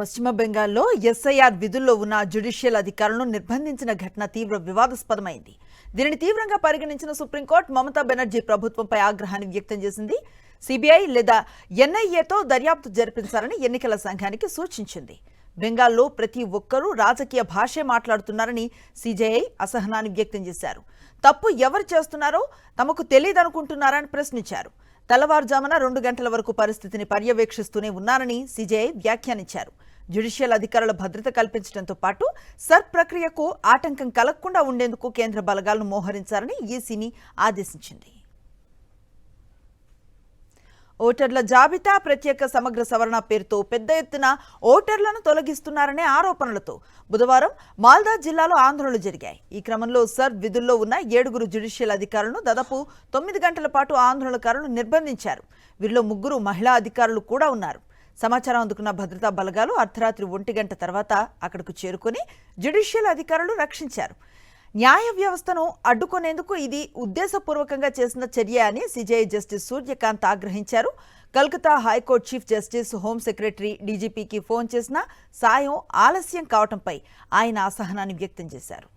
పశ్చిమ బెంగాల్లో ఎస్ఐఆర్ విధుల్లో ఉన్న జ్యుడిషియల్ అధికారులను నిర్బంధించిన ఘటన తీవ్ర వివాదాస్పదమైంది. దీనిని తీవ్రంగా పరిగణించిన సుప్రీంకోర్టు మమతా బెనర్జీ ప్రభుత్వంపై ఆగ్రహాన్ని వ్యక్తం చేసింది. సిబిఐ లేదా ఎన్ఐఏతో దర్యాప్తు జరిపించాలని ఎన్నికల సంఘానికి సూచించింది. బెంగాల్లో ప్రతి ఒక్కరూ రాజకీయ భాషే మాట్లాడుతున్నారని సిజేఐ అసహనాన్ని వ్యక్తం చేశారు. తప్పు ఎవరు చేస్తున్నారో తమకు తెలియదనుకుంటున్నారని ప్రశ్నించారు. తెల్లవారుజామున 2 గంటల వరకు పరిస్థితిని పర్యవేక్షిస్తూనే ఉన్నారని సిజేఐ వ్యాఖ్యానించారు. జ్యుడిషియల్ అధికారుల భద్రత కల్పించడంతో పాటు సర్ ప్రక్రియకు ఆటంకం కలగకుండా ఉండేందుకు కేంద్ర బలగాలను మోహరించాలని ఈసీని ఆదేశించింది. ఓటర్ల జాబితా ప్రత్యేక సమగ్ర సవరణ పేరుతో పెద్ద ఎత్తున ఓటర్లను తొలగిస్తున్నారనే ఆరోపణలతో బుధవారం మాల్దా జిల్లాలో ఆందోళనలు జరిగాయి. ఈ క్రమంలో సర్ విధుల్లో ఉన్న 7 జ్యుడిషియల్ అధికారులను దాదాపు 9 గంటల పాటు ఆందోళనకారులు నిర్బంధించారు. వీరిలో 3 మహిళా అధికారులు కూడా ఉన్నారు. సమాచారం అందుకున్న భద్రతా బలగాలు అర్ధరాత్రి 1 గంట తర్వాత అక్కడకు చేరుకుని జ్యుడిషియల్ అధికారులు రక్షించారు. న్యాయ వ్యవస్థను అడ్డుకునేందుకు ఇది ఉద్దేశపూర్వకంగా చేసిన చర్య అని సిజేఐ జస్టిస్ సూర్యకాంత్ ఆగ్రహించారు. Calcutta high court chief justice, home secretary, డీజీపీకి ఫోన్ చేసినా సాయం ఆలస్యం కావడంపై ఆయన అసహనాన్ని వ్యక్తం చేశారు.